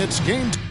It's game time.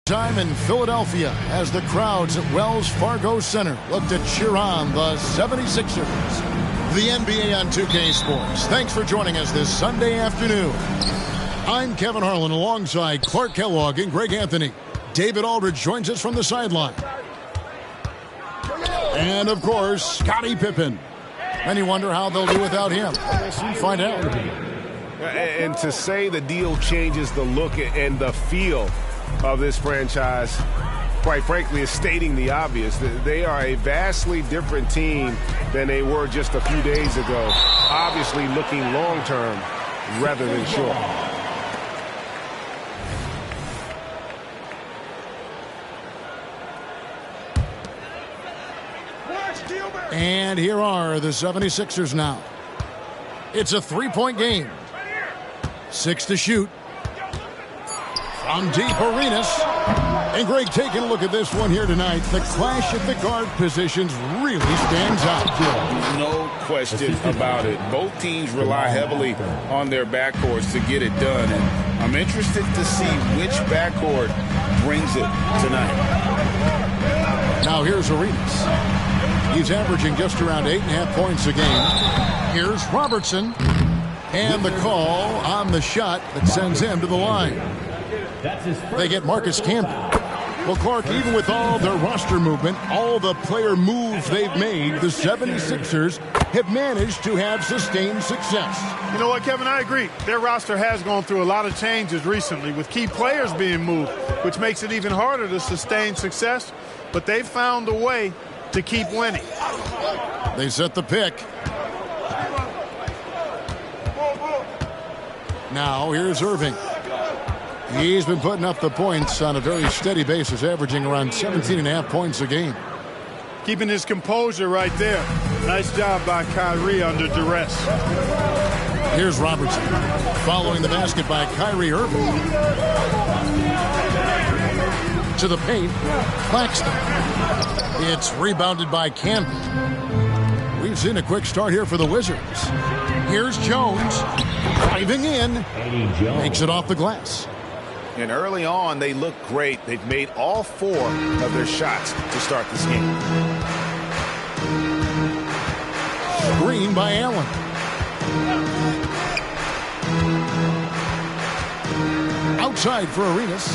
Time in Philadelphia as the crowds at Wells Fargo Center look to cheer on the 76ers. The NBA on 2K Sports. Thanks for joining us this Sunday afternoon. I'm Kevin Harlan alongside Clark Kellogg and Greg Anthony. David Aldridge joins us from the sideline. And, of course, Scottie Pippen. And you wonder how they'll do without him. We'll soon find out. And to say the deal changes the look and the feel of this franchise, quite frankly, is stating the obvious. They are a vastly different team than they were just a few days ago. Obviously looking long-term rather than short. And here are the 76ers now. It's a three-point game. 6 to shoot. From deep, Arenas. And Greg, taking a look at this one here tonight, the clash at the guard positions really stands out. No question about it. Both teams rely heavily on their backcourts to get it done. And I'm interested to see which backcourt brings it tonight. Now here's Arenas. He's averaging just around 8.5 points a game. Here's Robertson. And the call on the shot that sends him to the line. They get Marcus Camby. Well, Clark, even with all their roster movement, all the player moves they've made, the 76ers have managed to have sustained success. You know what, Kevin? I agree. Their roster has gone through a lot of changes recently with key players being moved, which makes it even harder to sustain success. But they've found a way to keep winning. They set the pick. Now here's Irving. He's been putting up the points on a very steady basis, averaging around 17.5 points a game. Keeping his composure right there. Nice job by Kyrie under duress. Here's Robertson. Following the basket by Kyrie Irving. To the paint. Claxton. It's rebounded by Camby. We've They've seen a quick start here for the Wizards. Here's Jones driving in. Makes it off the glass. And early on, they look great. They've made all 4 of their shots to start this game. Screen by Allen. Outside for Arenas.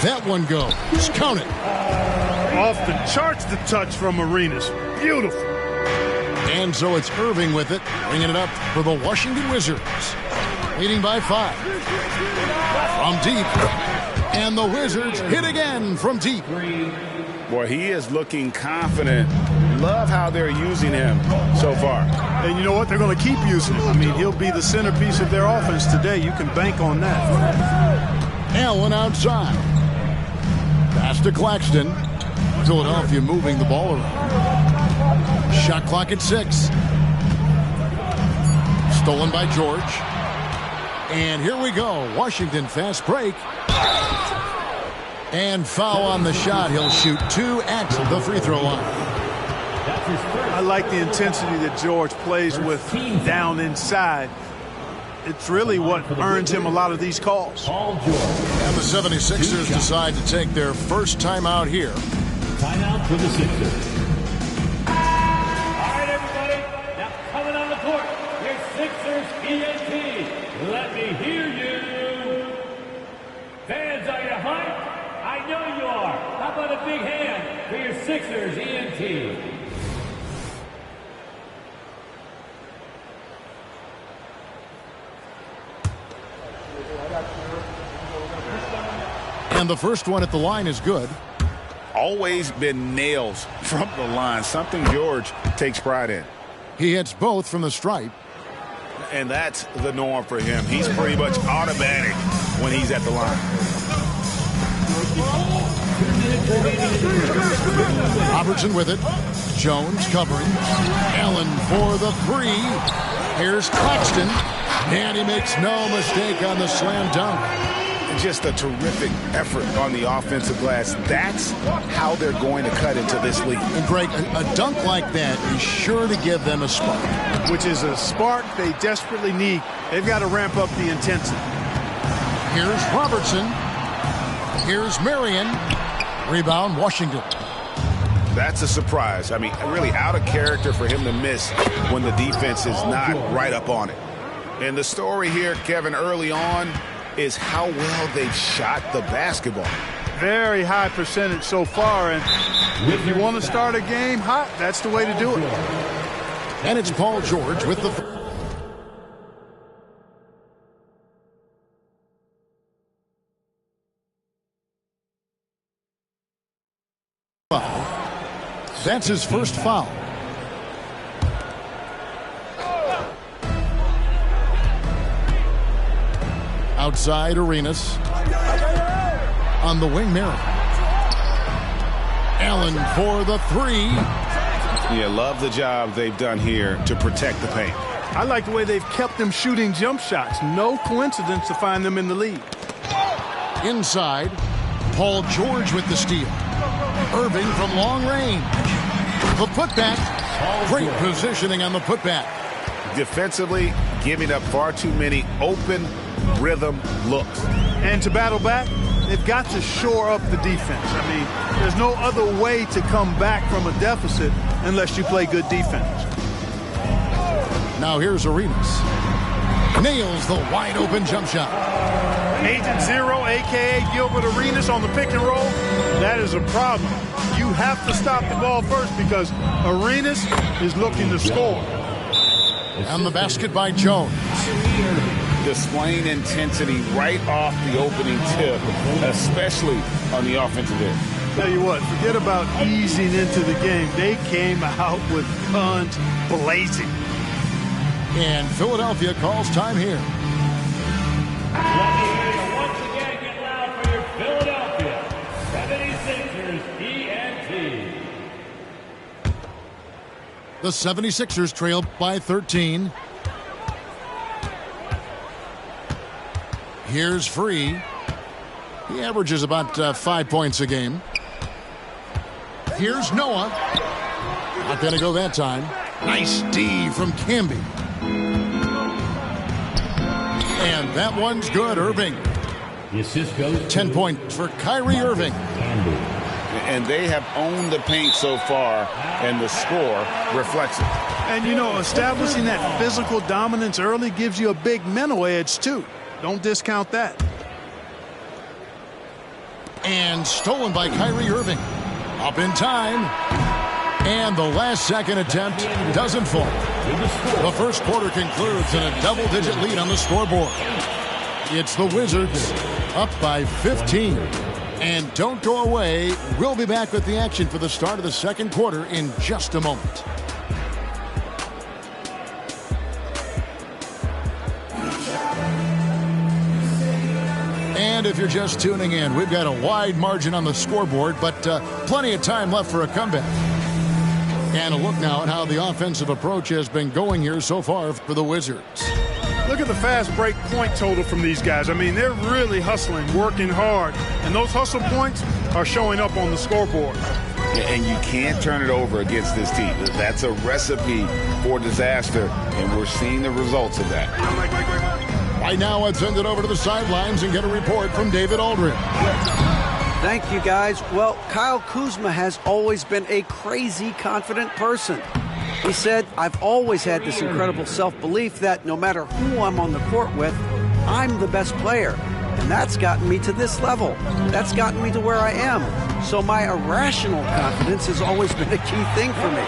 That one goes. Count it. Off the charts, the touch from Arenas. Beautiful. And so it's Irving with it, bringing it up for the Washington Wizards. Leading by 5. From deep. And the Wizards hit again from deep. Boy, he is looking confident. Love how they're using him so far. And you know what? They're going to keep using him. I mean, he'll be the centerpiece of their offense today. You can bank on that. Allen outside. Pass to Claxton. Philadelphia moving the ball around. Shot clock at 6. Stolen by George. And here we go. Washington fast break. And foul on the shot. He'll shoot 2 at the free throw line. I like the intensity that George plays with down inside. It's really what earns him a lot of these calls. And the 76ers decide to take their first timeout here. Timeout for the Sixers. All right, everybody. Now coming on the court, your Sixers ENT. Let me hear you. Fans, are you hyped? I know you are. How about a big hand for your Sixers ENT? And the first one at the line is good. Always been nails from the line. Something George takes pride in. He hits both from the stripe. And that's the norm for him. He's pretty much automatic when he's at the line. Robertson with it. Jones covering. Allen for the 3. Here's Claxton. And he makes no mistake on the slam dunk. Just a terrific effort on the offensive glass. That's how they're going to cut into this league. And Greg, a dunk like that is sure to give them a spark. Which is a spark they desperately need. They've got to ramp up the intensity. Here's Robertson. Here's Marion. Rebound, Washington. That's a surprise. I mean, really out of character for him to miss when the defense is not right up on it. And the story here, Kevin, early on, is how well they've shot the basketball. Very high percentage so far, and if you want to start a game hot, that's the way to do it. And it's Paul George with the foul. That's his first foul. Outside Arenas. On the wing, Merritt. Allen for the 3. Yeah, love the job they've done here to protect the paint. I like the way they've kept them shooting jump shots. No coincidence to find them in the lead. Inside, Paul George with the steal. Irving from long range. The putback. Great positioning on the putback. Defensively, giving up far too many open rhythm looks. And to battle back, they've got to shore up the defense. I mean, there's no other way to come back from a deficit unless you play good defense. Now here's Arenas. Nails the wide open jump shot. Agent Zero, a.k.a. Gilbert Arenas on the pick and roll. That is a problem. You have to stop the ball first because Arenas is looking to score. And the basket by Jones. Displaying intensity right off the opening tip, especially on the offensive end. Tell you what, forget about easing into the game. They came out with guns blazing. And Philadelphia calls time here. Let me hear you once again get loud for your Philadelphia 76ers ENT. The 76ers trail by 13. Here's Free. He averages about 5 points a game. Here's Noah. Not going to go that time. Nice D from Camby. And that one's good, Irving. The assist goes 10 points for Kyrie Irving. And they have owned the paint so far, and the score reflects it. And, you know, establishing that physical dominance early gives you a big mental edge, too. Don't discount that. And stolen by Kyrie Irving. Up in time. And the last second attempt doesn't fall. The first quarter concludes in a double-digit lead on the scoreboard. It's the Wizards up by 15. And don't go away. We'll be back with the action for the start of the second quarter in just a moment. And if you're just tuning in, we've got a wide margin on the scoreboard, but plenty of time left for a comeback. And a look now at how the offensive approach has been going here so far for the Wizards. Look at the fast break point total from these guys. I mean, they're really hustling, working hard. And those hustle points are showing up on the scoreboard. And you can't turn it over against this team. That's a recipe for disaster, and we're seeing the results of that. Right now, let's send it over to the sidelines and get a report from David Aldridge. Thank you, guys. Well, Kyle Kuzma has always been a crazy confident person. He said, I've always had this incredible self-belief that no matter who I'm on the court with, I'm the best player. And that's gotten me to this level. That's gotten me to where I am. So my irrational confidence has always been a key thing for me.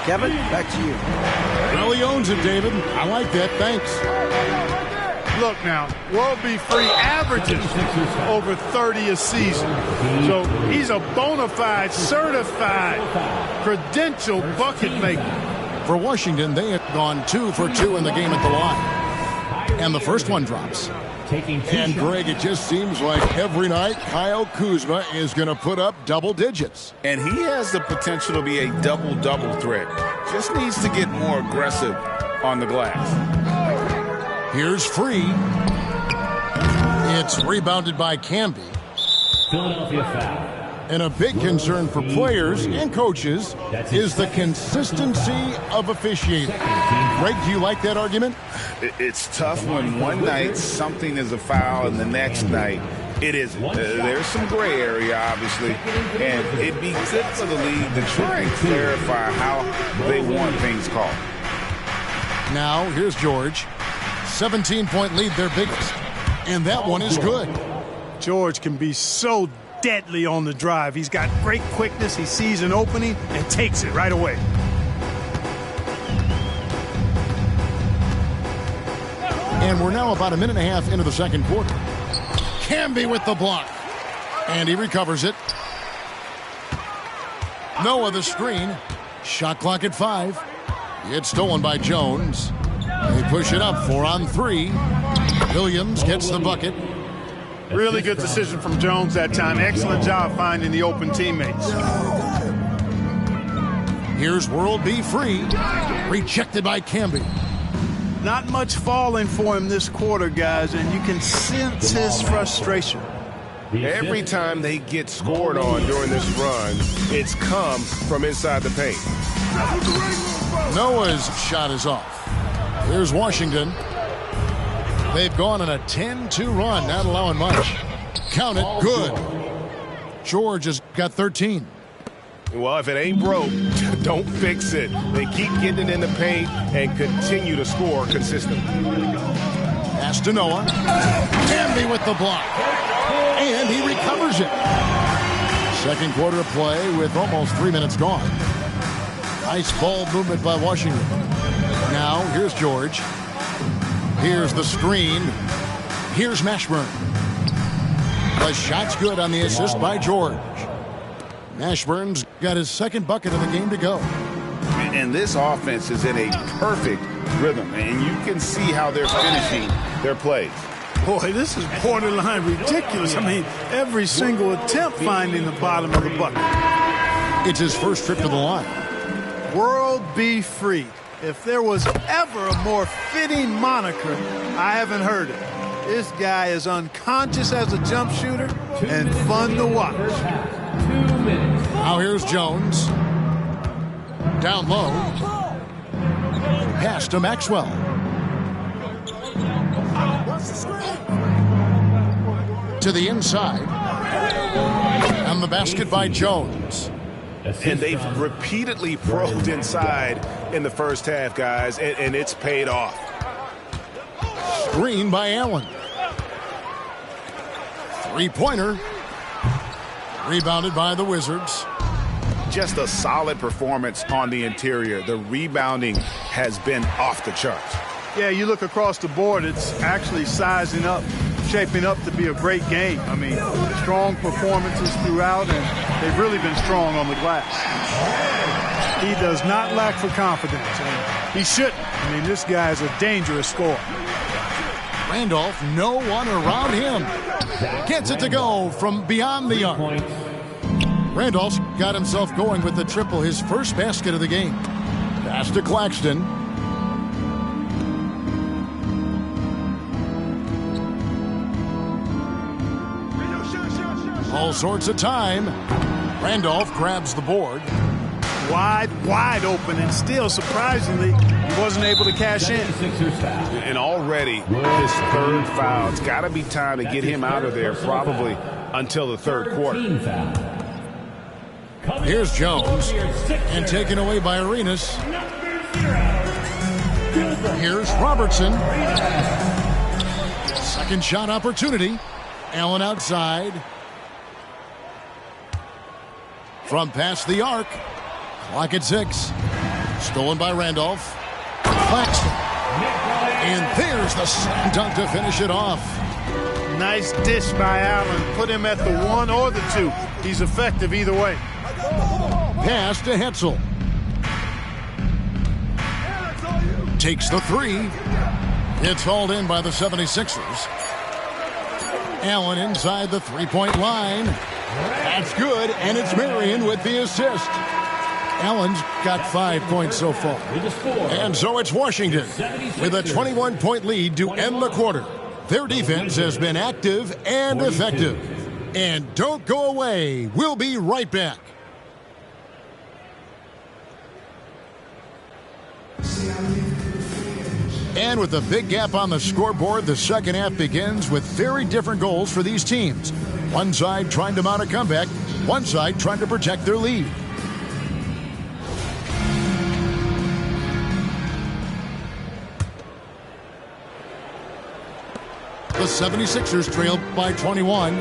Kevin, back to you. Well, he owns it, David. I like that. Thanks. Look now, World B. Free averages over 30 a season. So he's a bona fide, certified, credentialed bucket maker. For Washington, they have gone 2 for 2 in the game at the line. And the first one drops. And, Greg, it just seems like every night Kyle Kuzma is going to put up double digits. And he has the potential to be a double-double threat. Just needs to get more aggressive on the glass. Here's Free. It's rebounded by Camby. Philadelphia foul. And a big concern for players and coaches is the consistency of officiating. Greg, do you like that argument? It's tough when one night something is a foul and the next night it isn't. There's some gray area, obviously, and it'd be good for the league to try and clarify how they want things called. Now, here's George. 17-point lead, their biggest. And that one is good. George can be so deadly on the drive. He's got great quickness. He sees an opening and takes it right away. And we're now about a minute and a half into the second quarter. Camby with the block. And he recovers it. Noah the screen. Shot clock at 5. It's stolen by Jones. They push it up 4 on 3. Williams gets the bucket. Really good decision from Jones that time. Excellent job finding the open teammates. Here's World B. Free. Rejected by Camby. Not much falling for him this quarter, guys, and you can sense his frustration. Every time they get scored on during this run, it's come from inside the paint. Noah's shot is off. Here's Washington. They've gone on a 10-2 run, not allowing much. Count it, good. George has got 13. Well, if it ain't broke, don't fix it. They keep getting it in the paint and continue to score consistently. Pass to Noah. Camby with the block. And he recovers it. Second quarter of play with almost 3 minutes gone. Nice ball movement by Washington. Now, here's George. Here's the screen. Here's Mashburn. The shot's good on the assist by George. Mashburn's got his second bucket of the game to go. And this offense is in a perfect rhythm, and you can see how they're finishing their plays. Boy, this is borderline ridiculous. I mean, every single attempt finding the bottom of the bucket. It's his first trip to the line. World B. Free. If there was ever a more fitting moniker, I haven't heard it. This guy is unconscious as a jump shooter and fun to watch. 2 minutes. Now here's Jones. Down low. Pass to Maxwell. To the inside. And the basket by Jones. And they've repeatedly probed inside in the first half, guys, and it's paid off. Screen by Allen. Three-pointer. Rebounded by the Wizards. Just a solid performance on the interior. The rebounding has been off the charts. Yeah, you look across the board, it's actually sizing up, shaping up to be a great game. I mean, strong performances throughout, and they've really been strong on the glass. He does not lack for confidence, and he shouldn't. I mean, this guy is a dangerous scorer. Randolph, no one around him. Gets it to go from beyond the arc. Randolph's got himself going with the triple, his first basket of the game. Pass to Claxton. All sorts of time. Randolph grabs the board. Wide open, and still, surprisingly, he wasn't able to cash in. And already his third foul. It's got to be time to get him out of there, probably until the third quarter. Here's Jones, and taken away by Arenas. Here's Robertson. Second shot opportunity. Allen outside. From past the arc. Clock at 6. Stolen by Randolph. Claxton. And there's the slam dunk to finish it off. Nice dish by Allen. Put him at the 1 or the 2. He's effective either way. Pass to Hetzel. Takes the 3. It's hauled in by the 76ers. Allen inside the three-point line. That's good, and it's Marion with the assist. Allen's got 5 points so far. And so it's Washington with a 21-point lead to end the quarter. Their defense has been active and effective. And don't go away. We'll be right back. And with a big gap on the scoreboard, the second half begins with very different goals for these teams. One side trying to mount a comeback, one side trying to protect their lead. The 76ers trail by 21.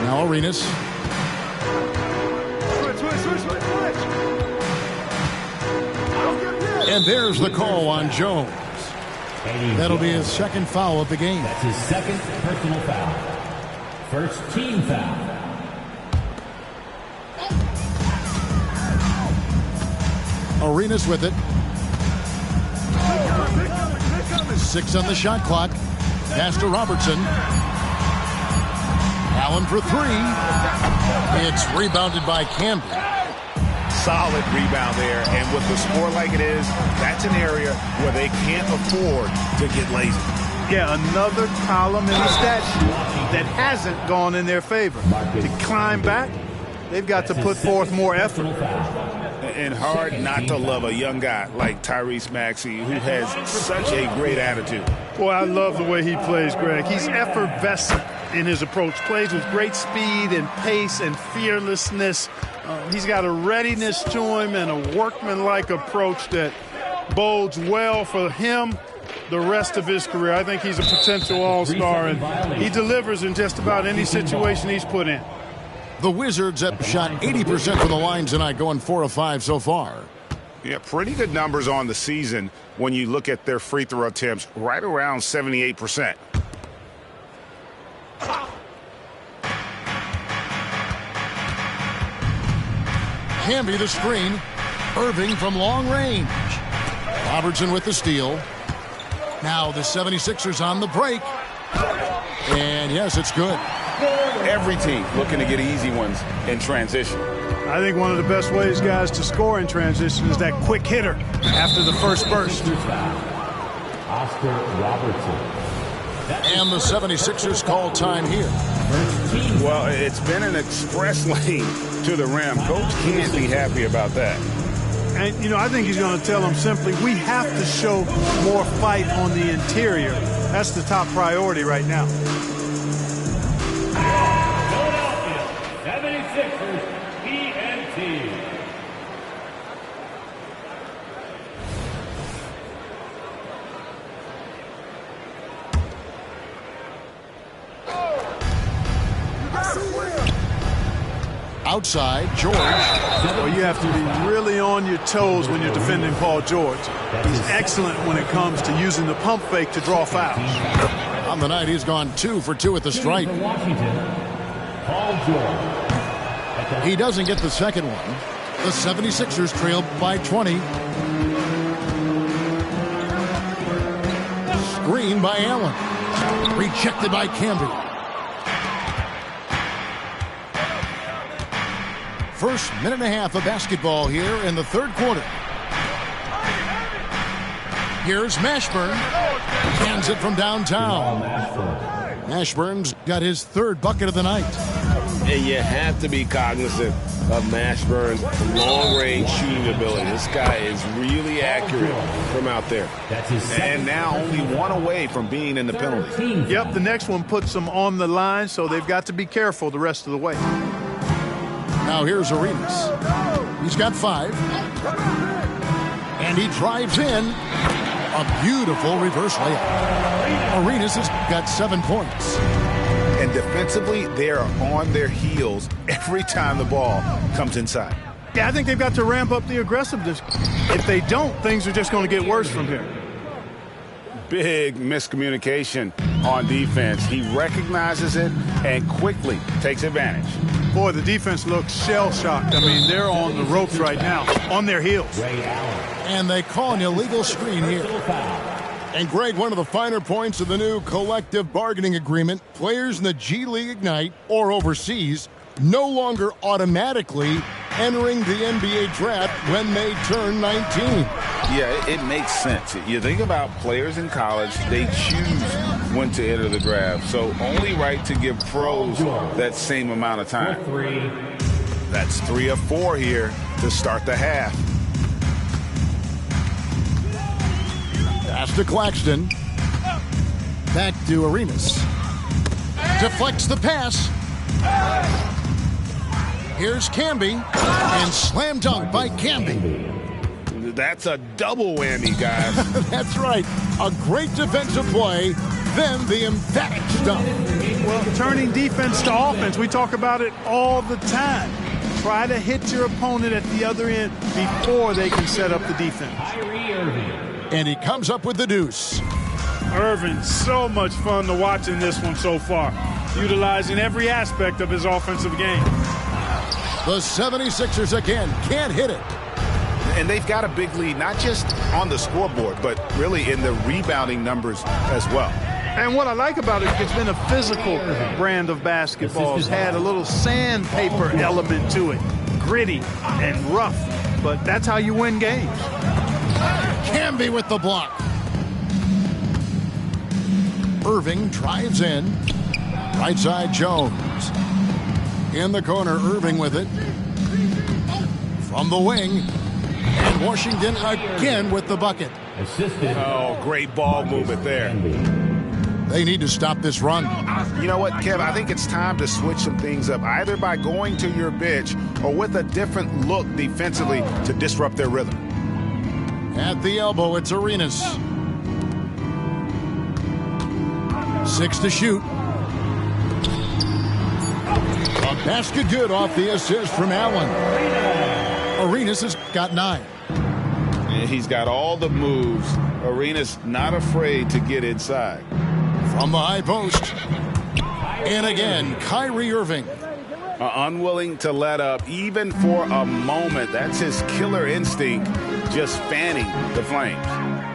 Now Arenas. And there's the call on Jones. That'll be his second foul of the game. That's his second personal foul. First team foul. Arenas with it. 6 on the shot clock. Pass to Robertson. Allen for 3. It's rebounded by Camby. Solid rebound there, and with the score like it is, that's an area where they can't afford to get lazy. Yeah, another column in the stat sheet that hasn't gone in their favor. To climb back, they've got to put forth more effort. And hard not to love a young guy like Tyrese Maxey, who has such a great attitude. Boy, I love the way he plays, Greg. He's effervescent in his approach. Plays with great speed and pace and fearlessness. He's got a readiness to him and a workmanlike approach that bodes well for him the rest of his career. I think he's a potential all-star, and he delivers in just about any situation he's put in. The Wizards have shot 80% from the line tonight, going 4 of 5 so far. Yeah, pretty good numbers on the season when you look at their free throw attempts, right around 78%. Camby the screen. Irving from long range. Robertson with the steal. Now the 76ers on the break. And yes, it's good. Every team looking to get easy ones in transition. I think one of the best ways, guys, to score in transition is that quick hitter after the first burst. Oscar Robertson. And the 76ers call time here. Well, it's been an express lane to the rim. Coach can't be happy about that. And, you know, I think he's going to tell them simply, we have to show more fight on the interior. That's the top priority right now. Philadelphia 76ers PNT. Outside, George. Well, you have to be really on your toes when you're defending Paul George. He's excellent when it comes to using the pump fake to draw fouls. On the night, he's gone 2 for 2 at the stripe. Paul George. He doesn't get the second one. The 76ers trail by 20. Screen by Allen. Rejected by Camby. First minute and a half of basketball here in the third quarter. Here's Mashburn. Hands it from downtown. Mashburn's got his third bucket of the night. And you have to be cognizant of Mashburn's long-range shooting ability. This guy is really accurate from out there. And now only one away from being in the penalty. Yep, the next one puts them on the line, so they've got to be careful the rest of the way. Now here's Arenas. He's got 5. And he drives in. A beautiful reverse layup. Arenas has got 7 points. And defensively, they are on their heels every time the ball comes inside. Yeah, I think they've got to ramp up the aggressiveness. If they don't, things are just going to get worse from here. Big miscommunication on defense. He recognizes it and quickly takes advantage. Boy, the defense looks shell-shocked. I mean, they're on the ropes right now, on their heels. And they call an illegal screen here. And, Greg, one of the finer points of the new collective bargaining agreement, players in the G League Ignite or overseas no longer automatically entering the NBA draft when they turn 19. Yeah, it makes sense. You think about players in college, they choose when to enter the draft. So only right to give pros that same amount of time. That's 3 of 4 here to start the half. Pass to Claxton. Back to Arenas. Deflects the pass. Here's Camby. And slam dunk by Camby. That's a double whammy, guys. That's right. A great defensive play, then the emphatic dunk. Well, turning defense to offense, we talk about it all the time. Try to hit your opponent at the other end before they can set up the defense. And he comes up with the deuce. Irving, so much fun to watch in this one so far, utilizing every aspect of his offensive game. The 76ers again can't hit it. And they've got a big lead, not just on the scoreboard, but really in the rebounding numbers as well. And what I like about it, it's been a physical brand of basketball. It's had a little sandpaper element to it, gritty and rough, but that's how you win games. Camby with the block. Irving drives in. Right side, Jones. In the corner, Irving with it. From the wing. And Washington again with the bucket. Oh, great ball movement there. They need to stop this run. You know what, Kev? I think it's time to switch some things up, either by going to your bench or with a different look defensively to disrupt their rhythm. At the elbow, it's Arenas. 6 to shoot. A basket good off the assist from Allen. Arenas has got 9. And he's got all the moves. Arenas not afraid to get inside. From the high post. And again, Kyrie Irving. Unwilling to let up even for a moment. That's his killer instinct, just fanning the flames.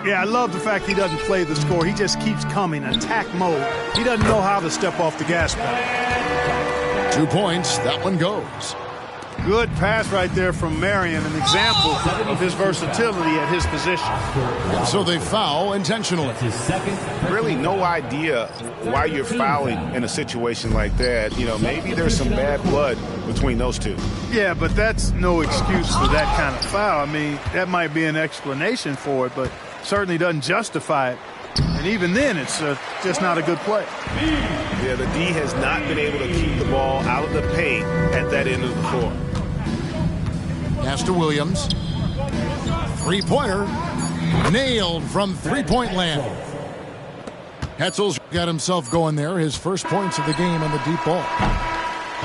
Yeah, I love the fact he doesn't play the score. He just keeps coming, attack mode. He doesn't know how to step off the gas pedal. 2 points. That one goes. Good pass right there from Marion, an example of his versatility at his position. And so they foul intentionally. Really no idea why you're fouling in a situation like that. You know, maybe there's some bad blood between those two. Yeah, but that's no excuse for that kind of foul. I mean, that might be an explanation for it, but certainly doesn't justify it. And even then, it's just not a good play. Yeah, the D has not been able to keep the ball out of the paint at that end of the floor. Pass to Williams. Three-pointer. Nailed from three-point land. Hetzel's got himself going there. His first points of the game on the deep ball.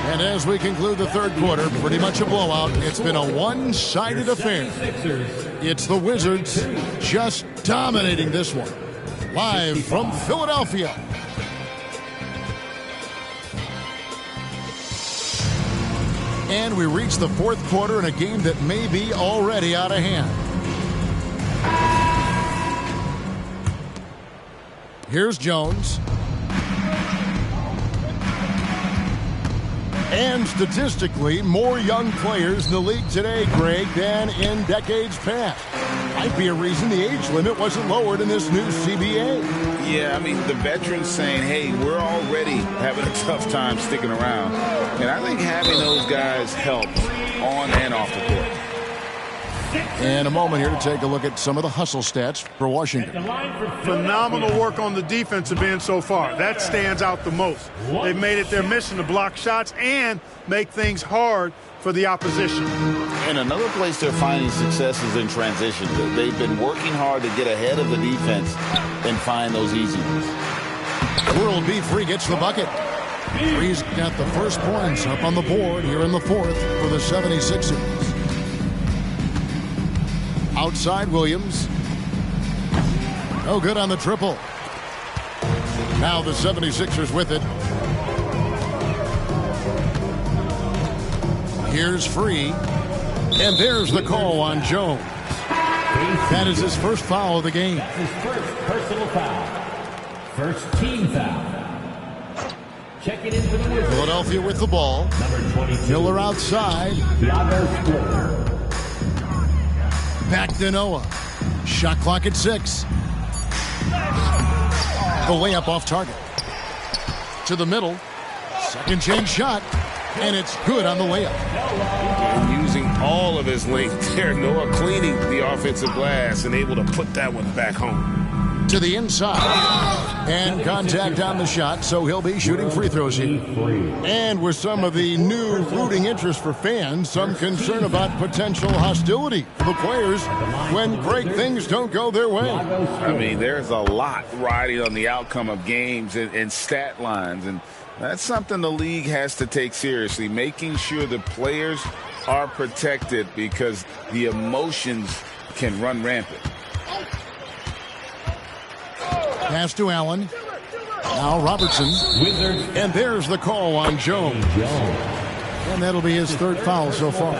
And as we conclude the third quarter, pretty much a blowout. It's been a one-sided affair. It's the Wizards just dominating this one. Live from Philadelphia. And we reach the fourth quarter in a game that may be already out of hand. Here's Jones. And statistically, more young players in the league today, Greg, than in decades past. Might be a reason the age limit wasn't lowered in this new CBA. Yeah, I mean, the veterans saying, hey, we're already having a tough time sticking around. And I think having those guys helps on and off the court. And a moment here to take a look at some of the hustle stats for Washington. Phenomenal work on the defensive end so far. That stands out the most. They've made it their mission to block shots and make things hard for the opposition. And another place they're finding success is in transition. They've been working hard to get ahead of the defense and find those easy ones. World B. Free gets the bucket. Free's got the first points up on the board here in the fourth for the 76ers. Outside Williams. No good on the triple. Now the 76ers with it. Here's Free. And there's the call on Jones. That is his first foul of the game. His first personal foul. First team foul. Checking in for the Wizards. Philadelphia with the ball. Number 22. Miller outside. Back to Noah. Shot clock at 6. The layup off target. To the middle. Second chance shot. And it's good on the layup. And using all of his length there, Noah cleaning the offensive glass and able to put that one back home. To the inside. And contact on the shot, so he'll be shooting free throws here. And with some of the new rooting interest for fans, some concern about potential hostility for the players when great things don't go their way. I mean, there's a lot riding on the outcome of games and stat lines, and that's something the league has to take seriously, making sure the players are protected because the emotions can run rampant. Pass to Allen. Now Robertson. And there's the call on Jones. And that'll be his third foul so far.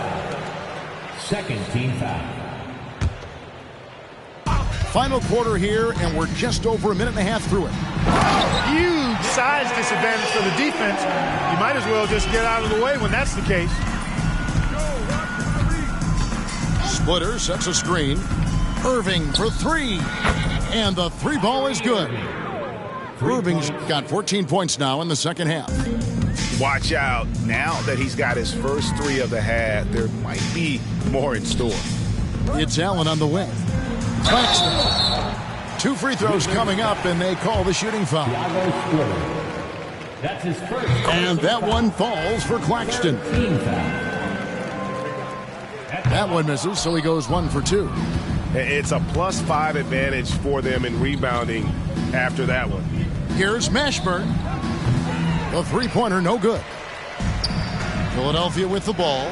Second team foul. Final quarter here, and we're just over a minute and a half through it. Huge size disadvantage for the defense. You might as well just get out of the way when that's the case. Splitter sets a screen. Irving for three. And the three ball is good. Irving's got 14 points now in the second half. Watch out. Now that he's got his first three of the half, there might be more in store. It's Allen on the wing. Claxton. 2 free throws coming up, and they call the shooting foul. That's his first. And that one falls for Claxton. That one misses, so he goes 1 for 2. It's a +5 advantage for them in rebounding after that one. Here's Mashburn. The three-pointer, no good. Philadelphia with the ball.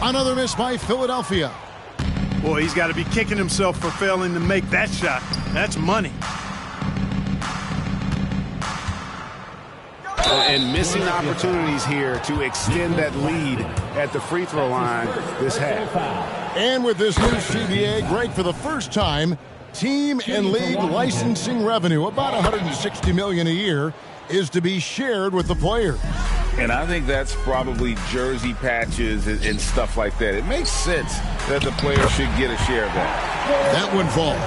Another miss by Philadelphia. Boy, he's got to be kicking himself for failing to make that shot. That's money. And missing opportunities here to extend that lead at the free throw line this half. And with this new CBA, Greg, for the first time, team and league licensing revenue, about $160 million a year, is to be shared with the players. And I think that's probably jersey patches and stuff like that. It makes sense that the player should get a share of that. That one falls.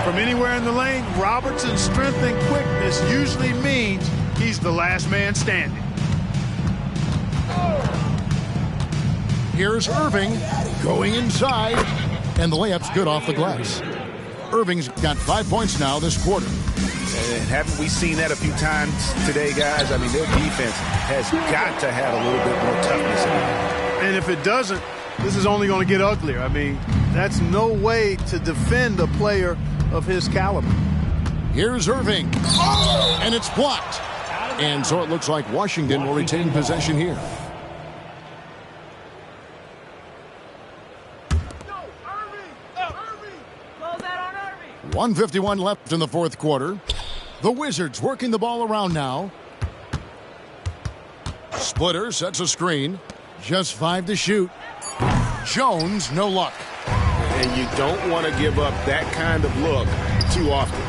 From anywhere in the lane, Robertson's strength and quickness usually means he's the last man standing. Here's Irving going inside, and the layup's good off the glass. Irving's got 5 points now this quarter. And haven't we seen that a few times today, guys? I mean, their defense has got to have a little bit more toughness in it. And if it doesn't, this is only going to get uglier. I mean, that's no way to defend a player of his caliber. Here's Irving, and it's blocked. And so it looks like Washington will retain possession here. 1:51 left in the fourth quarter. The Wizards working the ball around now. Splitter sets a screen. Just 5 to shoot. Jones, no luck. And you don't want to give up that kind of look too often.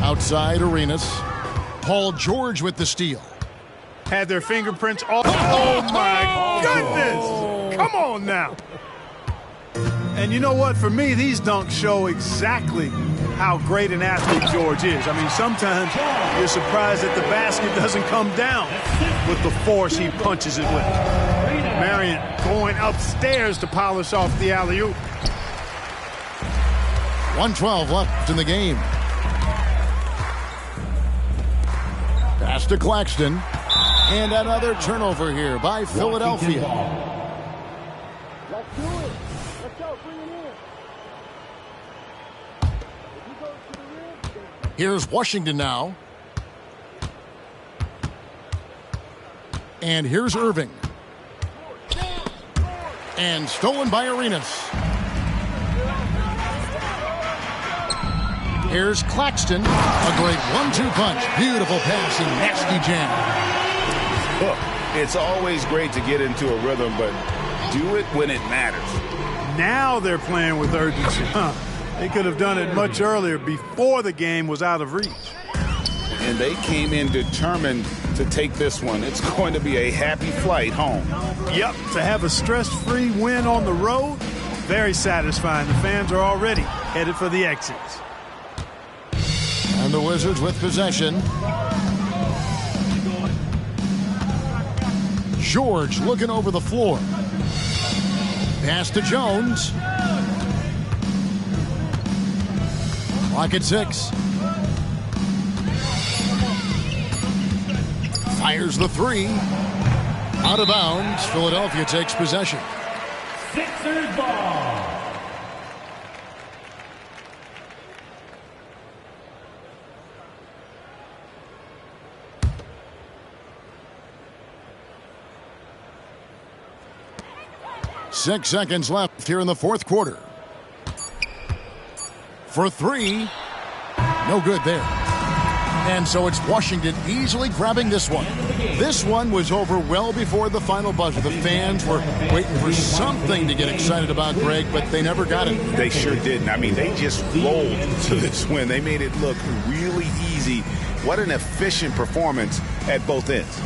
Outside Arenas. Paul George with the steal. Had their fingerprints all... Oh, my goodness! Come on now. And you know what? For me, these dunks show exactly how great an athlete George is. I mean, sometimes you're surprised that the basket doesn't come down with the force he punches it with. Marion going upstairs to polish off the alley-oop. 1:12 left in the game. Pass to Claxton. And another turnover here by Philadelphia. Let's do it. Let's go. Bring it in. Here's Washington now. And here's Irving. And stolen by Arenas. Here's Claxton. A great 1-2 punch. Beautiful pass and nasty jam. Look, it's always great to get into a rhythm, but do it when it matters. Now they're playing with urgency. They could have done it much earlier, before the game was out of reach. And they came in determined to take this one. It's going to be a happy flight home. Yep, to have a stress-free win on the road, very satisfying. The fans are already headed for the exits. And the Wizards with possession. George looking over the floor. Pass to Jones. Clock at 6. Fires the 3. Out of bounds. Philadelphia takes possession. Sixers ball. Six seconds left here in the fourth quarter. For 3. No good there. And so it's Washington easily grabbing this one. This one was over well before the final buzzer. The fans were waiting for something to get excited about, Greg, but they never got it. They sure didn't. I mean, they just rolled to this win. They made it look really easy. What an efficient performance at both ends.